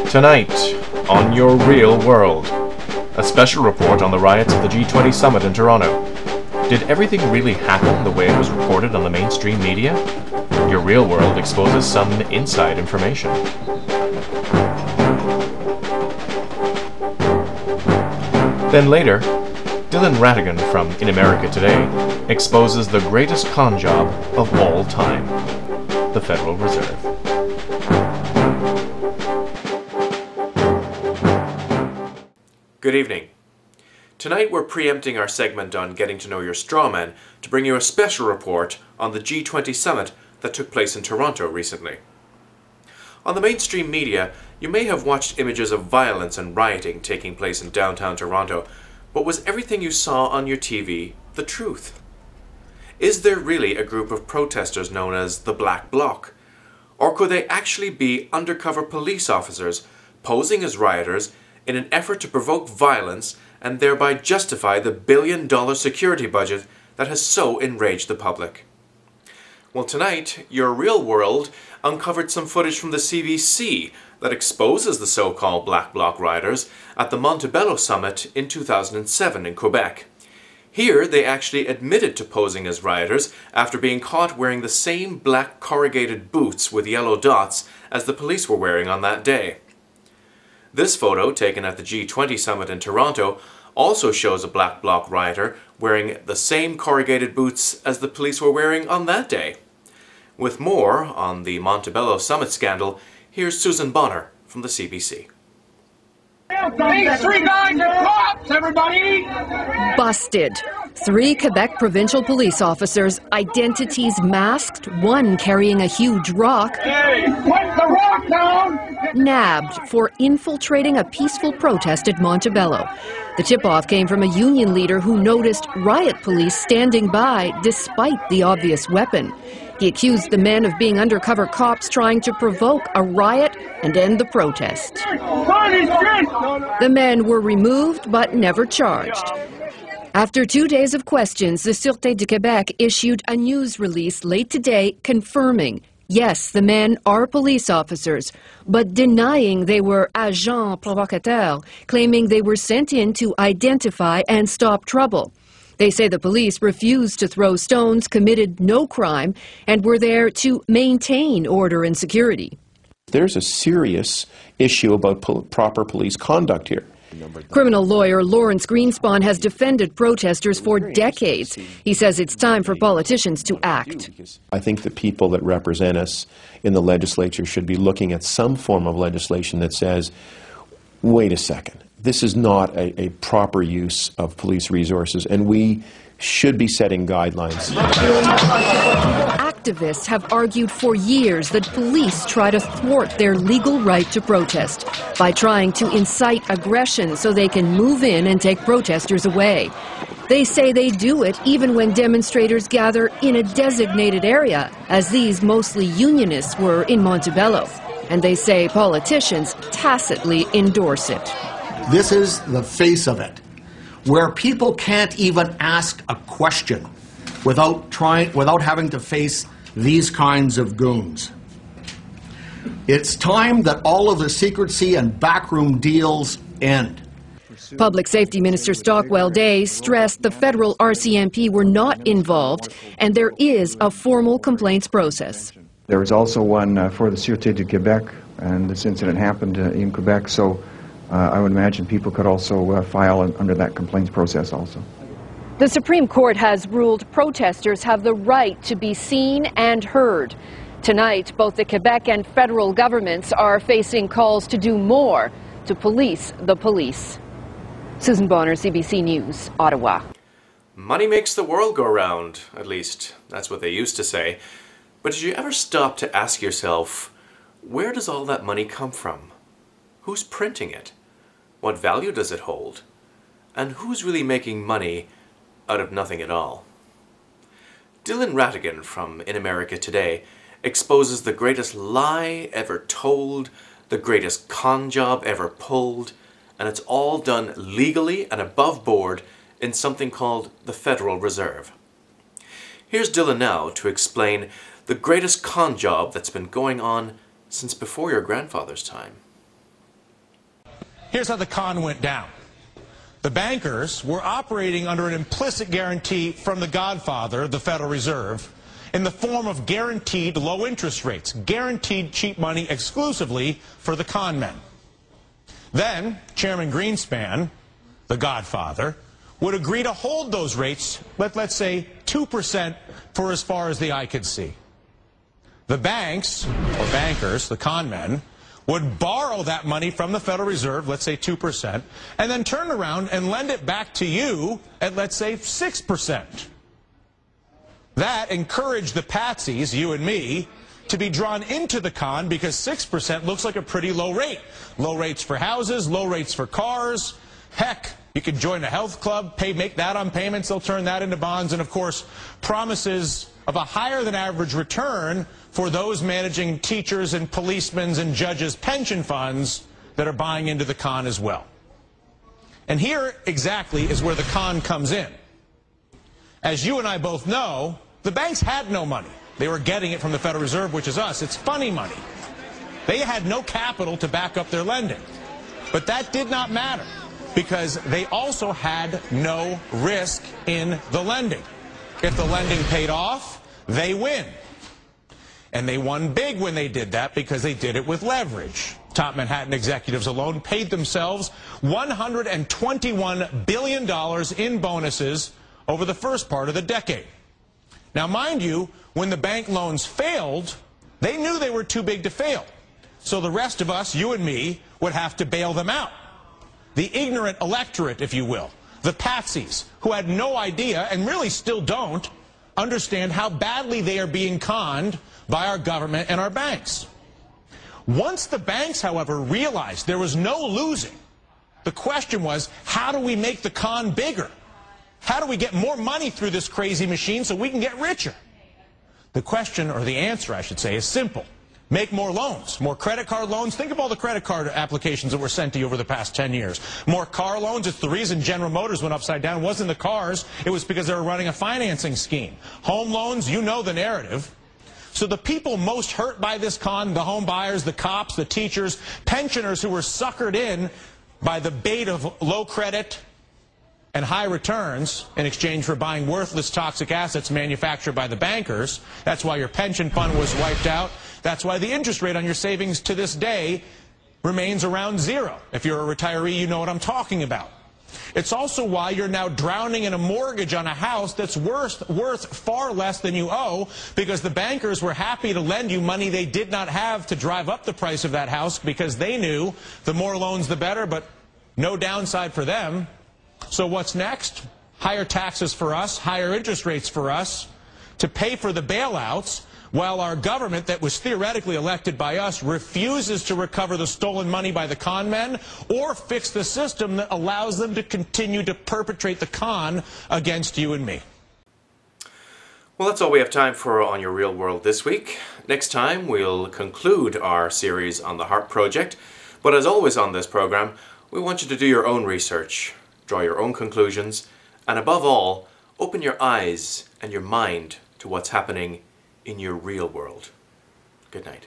Tonight, on Your Real World, a special report on the riots at the G20 summit in Toronto. Did everything really happen the way it was reported on the mainstream media? Your Real World exposes some inside information. Then later, Dylan Rattigan from In America Today exposes the greatest con job of all time, the Federal Reserve. Good evening. Tonight we're preempting our segment on getting to know your strawman to bring you a special report on the G20 summit that took place in Toronto recently. On the mainstream media, you may have watched images of violence and rioting taking place in downtown Toronto, but was everything you saw on your TV the truth? Is there really a group of protesters known as the Black Bloc? Or could they actually be undercover police officers posing as rioters in an effort to provoke violence and thereby justify the billion-dollar security budget that has so enraged the public? Well, tonight, Your Real World uncovered some footage from the CBC that exposes the so-called Black Bloc rioters at the Montebello summit in 2007 in Quebec. Here, they actually admitted to posing as rioters after being caught wearing the same black corrugated boots with yellow dots as the police were wearing on that day. This photo, taken at the G20 summit in Toronto, also shows a Black Bloc rioter wearing the same corrugated boots as the police were wearing on that day. With more on the Montebello summit scandal, here's Susan Bonner from the CBC. These three guys are cops, everybody! Busted. 3 Quebec provincial police officers, identities masked, one carrying a huge rock, Hey, put the rock down! nabbed for infiltrating a peaceful protest at Montebello. The tip-off came from a union leader who noticed riot police standing by despite the obvious weapon. He accused the men of being undercover cops trying to provoke a riot and end the protest. The men were removed but never charged. After 2 days of questions, the Sûreté du Québec issued a news release late today confirming, yes, the men are police officers, but denying they were agents provocateurs, claiming they were sent in to identify and stop trouble. They say the police refused to throw stones, committed no crime, and were there to maintain order and security. There's a serious issue about proper police conduct here. Criminal lawyer Lawrence Greenspan has defended protesters for decades. He says it's time for politicians to act. I think the people that represent us in the legislature should be looking at some form of legislation that says, wait a second, this is not a proper use of police resources, and we should be setting guidelines. Activists have argued for years that police try to thwart their legal right to protest by trying to incite aggression so they can move in and take protesters away. They say they do it even when demonstrators gather in a designated area, as these mostly unionists were in Montebello. And they say politicians tacitly endorse it. This is the face of it, where people can't even ask a question without having to face these kinds of goons. It's time that all of the secrecy and backroom deals end. Public Safety Minister Stockwell Day stressed the federal RCMP were not involved, and there is a formal complaints process. There was also one for the Sûreté du Québec, and this incident happened in Quebec, so I would imagine people could also file under that complaints process also. The Supreme Court has ruled protesters have the right to be seen and heard. Tonight, both the Quebec and federal governments are facing calls to do more to police the police. Susan Bonner, CBC News, Ottawa. Money makes the world go round, at least that's what they used to say. But did you ever stop to ask yourself, where does all that money come from? Who's printing it? What value does it hold? And who's really making money out of nothing at all? Dylan Rattigan from In America Today exposes the greatest lie ever told, the greatest con job ever pulled, and it's all done legally and above board in something called the Federal Reserve. Here's Dylan now to explain the greatest con job that's been going on since before your grandfather's time. here's how the con went down. The bankers were operating under an implicit guarantee from the godfather, the Federal Reserve, in the form of guaranteed low interest rates, guaranteed cheap money exclusively for the con men. Then Chairman Greenspan, the godfather, would agree to hold those rates, let's say 2% for as far as the eye could see. The banks, or bankers, the con men, would borrow that money from the Federal Reserve, let's say 2%, and then turn around and lend it back to you at, let's say, 6%. That encouraged the patsies, you and me, to be drawn into the con because 6% looks like a pretty low rate. Low rates for houses, low rates for cars. Heck, you could join a health club, make that on payments, they'll turn that into bonds, and of course, promises of a higher than average return for those managing teachers and policemen's and judges' pension funds that are buying into the con as well. And here exactly is where the con comes in. As you and I both know, the banks had no money. They were getting it from the Federal Reserve, which is us. It's funny money. They had no capital to back up their lending. But that did not matter because they also had no risk in the lending. If the lending paid off, they win. And they won big when they did that because they did it with leverage. Top Manhattan executives alone paid themselves $121 billion in bonuses over the first part of the decade. Now, mind you, when the bank loans failed, they knew they were too big to fail. So the rest of us, you and me, would have to bail them out. The ignorant electorate, if you will, the patsies, who had no idea, and really still don't, understand how badly they are being conned by our government and our banks. Once the banks, however, realized there was no losing, the question was, how do we make the con bigger? How do we get more money through this crazy machine so we can get richer? The question, or the answer, I should say, is simple. Make more loans, more credit card loans. Think of all the credit card applications that were sent to you over the past 10 years. More car loans. It's the reason General Motors went upside down. It wasn't the cars. It was because they were running a financing scheme. Home loans, you know the narrative. So the people most hurt by this con, the home buyers, the cops, the teachers, pensioners who were suckered in by the bait of low credit and high returns in exchange for buying worthless toxic assets manufactured by the bankers. That's why your pension fund was wiped out. That's why the interest rate on your savings to this day remains around zero. If you're a retiree, you know what I'm talking about. It's also why you're now drowning in a mortgage on a house that's worth far less than you owe, because the bankers were happy to lend you money they did not have to drive up the price of that house because they knew the more loans the better, but no downside for them. So what's next? Higher taxes for us, higher interest rates for us to pay for the bailouts, while our government that was theoretically elected by us refuses to recover the stolen money by the con men or fix the system that allows them to continue to perpetrate the con against you and me. Well, that's all we have time for on Your Real World this week. Next time, we'll conclude our series on the HARP project. But as always on this program, we want you to do your own research, draw your own conclusions, and above all, open your eyes and your mind to what's happening in your real world. Good night.